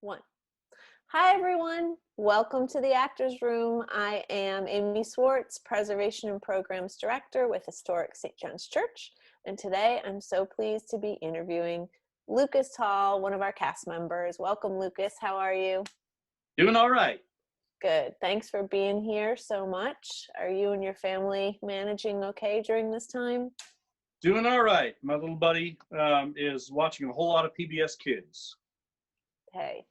One. Hi, everyone. Welcome to the Actors Room. I am Amy Swartz, Preservation and Programs Director with Historic St. John's Church. And today I'm so pleased to be interviewing Lucas Hall, one of our cast members. Welcome, Lucas. How are you? Doing all right. Good. Thanks for being here so much. Are you and your family managing okay during this time? Doing all right. My little buddy is watching a whole lot of PBS Kids. Hey,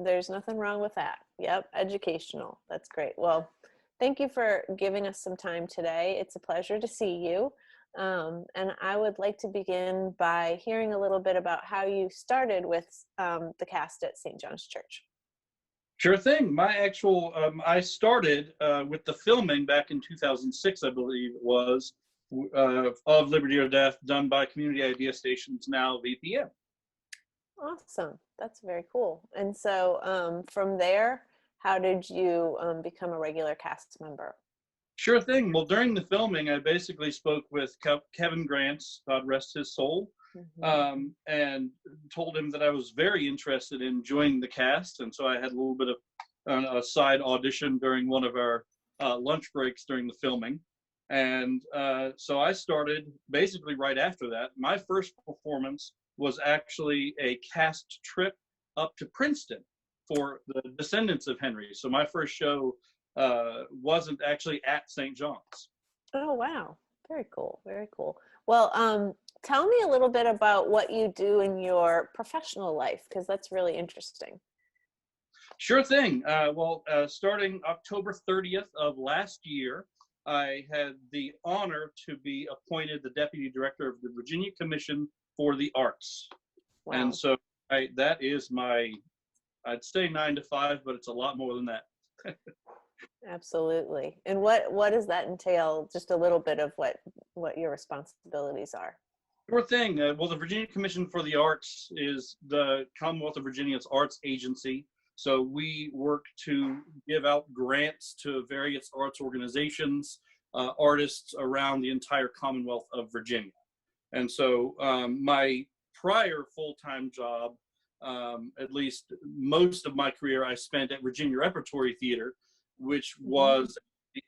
there's nothing wrong with that. Yep, educational. That's great. Well, thank you for giving us some time today. It's a pleasure to see you. And I would like to begin by hearing a little bit about how you started with the cast at St. John's Church. Sure thing. I started with the filming back in 2006, I believe it was, of Liberty or Death, done by Community Idea Stations, now VPM. Awesome. That's very cool. And so from there, how did you become a regular cast member? Sure thing. Well, during the filming, I basically spoke with Kevin Grant, God rest his soul, and told him that I was very interested in joining the cast. And so I had a little bit of a side audition during one of our lunch breaks during the filming. And so I started basically right after that. My first performance was actually a cast trip up to Princeton for the descendants of Henry. So my first show wasn't actually at St. John's. Oh, wow. Very cool. Very cool. Well, tell me a little bit about what you do in your professional life, because that's really interesting. Sure thing. Starting October 30th of last year, I had the honor to be appointed the Deputy Director of the Virginia Commission for the Arts. Wow. And so that is I'd say 9 to 5, but it's a lot more than that. Absolutely. And what does that entail? Just a little bit of what your responsibilities are. Sure thing. Well, the Virginia Commission for the Arts is the Commonwealth of Virginia's arts agency. So we work to give out grants to various arts organizations, artists around the entire Commonwealth of Virginia. And so my prior full-time job, at least most of my career, I spent at Virginia Repertory Theater, which was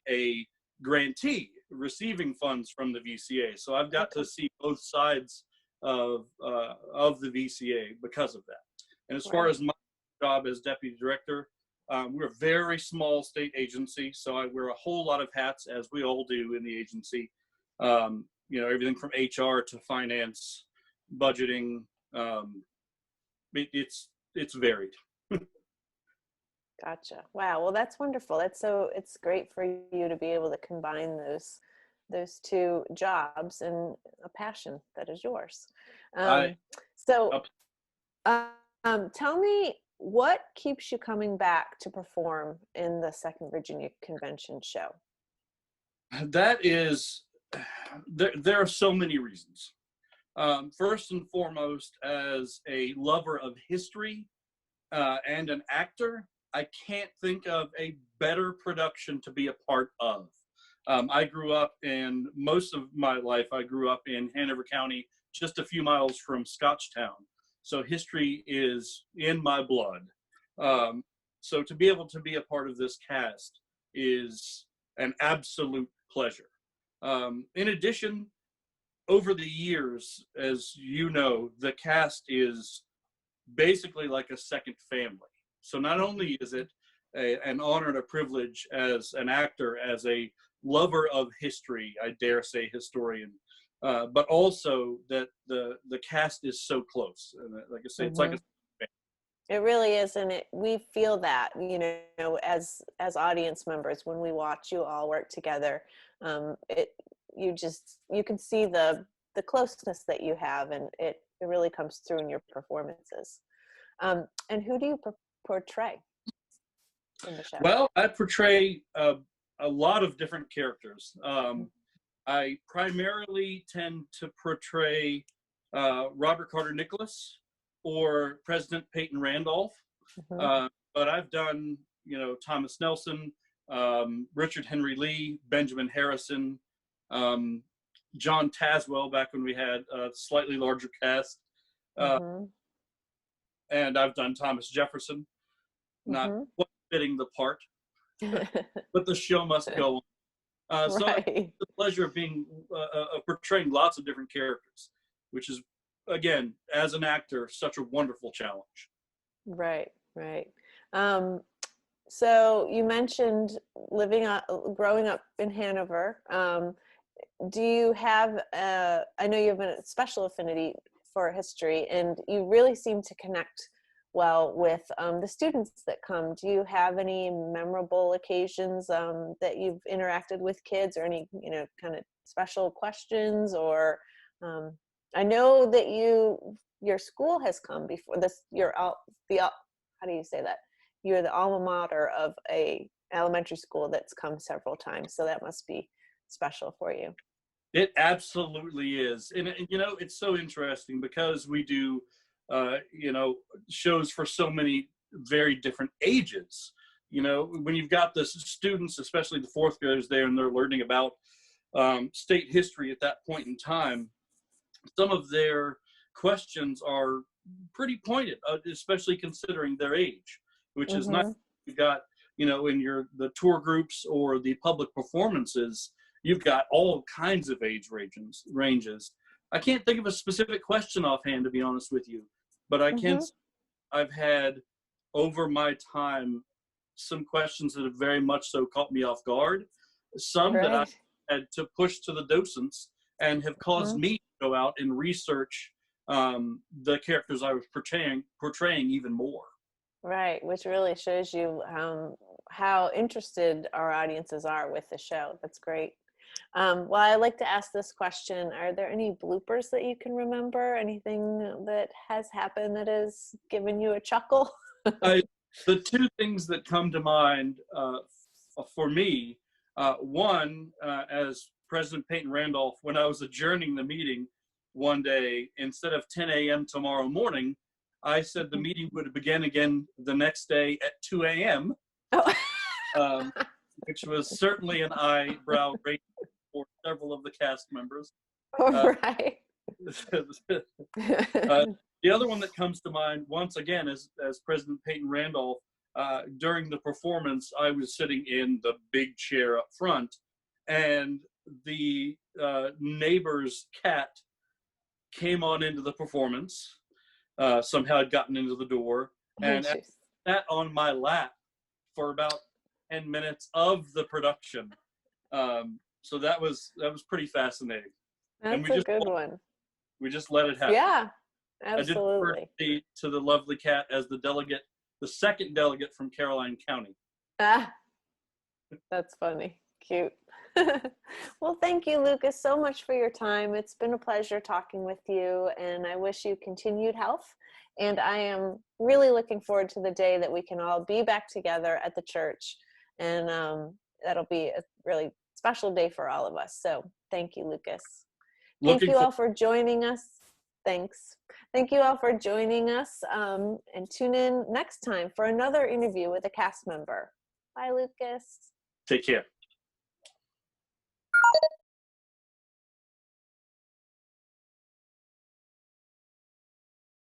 a grantee receiving funds from the VCA. So I've got to see both sides of the VCA because of that. And as far as my job as deputy director, we're a very small state agency, so I wear a whole lot of hats, as we all do in the agency. Everything from HR to finance, budgeting. It's varied. Gotcha. Wow. Well, that's wonderful. It's great for you to be able to combine those two jobs and a passion that is yours. Tell me, what keeps you coming back to perform in the Second Virginia Convention show? That is, there are so many reasons. First and foremost, as a lover of history and an actor, I can't think of a better production to be a part of. I grew up most of my life, I grew up in Hanover County, just a few miles from Scotchtown. So history is in my blood. So to be able to be a part of this cast is an absolute pleasure. In addition, over the years, as you know, the cast is basically like a second family. So not only is it an honor and a privilege as an actor, as a lover of history, I dare say historian, but also that the cast is so close. And like I say, it's like a family. It really is, and we feel that, as audience members when we watch you all work together. You can see the closeness that you have, and it really comes through in your performances. And who do you portray in the show? Well, I portray a lot of different characters. I primarily tend to portray Robert Carter Nicholas or President Peyton Randolph. But I've done, Thomas Nelson, Richard Henry Lee, Benjamin Harrison, John Tazwell back when we had a slightly larger cast. and I've done Thomas Jefferson. Not Mm-hmm. quite fitting the part, but the show must go on. So I had Right. the pleasure of being portraying lots of different characters, which is, again, as an actor, such a wonderful challenge. Right. Right. Um, so you mentioned growing up in Hanover. Do you have, I know you have a special affinity for history, and you really seem to connect well with the students that come. Do you have any memorable occasions that you've interacted with kids, or any, kind of special questions? Or I know that your school has come before this. How do you say that? You're the alma mater of a elementary school that's come several times, so that must be special for you. It absolutely is. And it's so interesting because we do, shows for so many very different ages. When you've got the students, especially the fourth graders there, and they're learning about state history at that point in time, some of their questions are pretty pointed, especially considering their age, which is nice. Mm-hmm. You've got, in the tour groups or the public performances, you've got all kinds of age ranges. I can't think of a specific question offhand, to be honest with you, but Mm-hmm. I've had over my time some questions that have very much so caught me off guard, some that I Right. had to push to the docents and have caused Mm-hmm. me to go out and research the characters I was portraying even more. Right, which really shows you how interested our audiences are with the show. That's great. Well, I like to ask this question: are there any bloopers that you can remember? Anything that has happened that has given you a chuckle? The two things that come to mind for me, one, as President Peyton Randolph, when I was adjourning the meeting one day, instead of 10 a.m. tomorrow morning, I said the meeting would begin again the next day at 2 a.m., Oh. which was certainly an eyebrow raising for several of the cast members. Right. The other one that comes to mind, once again, as President Peyton Randolph, during the performance, I was sitting in the big chair up front, and the neighbor's cat came on into the performance. Somehow had gotten into the door, Oh, and jeez. sat on my lap for about 10 minutes of the production. So that was pretty fascinating. And That's a good one. we just let it happen. Yeah, I did refer absolutely. to the lovely cat as the second delegate from Caroline County. Ah, that's funny. Cute. Well, thank you, Lucas, so much for your time. It's been a pleasure talking with you, and I wish you continued health. And I am really looking forward to the day that we can all be back together at the church. And that'll be a really special day for all of us. So thank you, Lucas. Thank you all for joining us. Thanks. Thank you all for joining us, and tune in next time for another interview with a cast member. Bye, Lucas. Take care.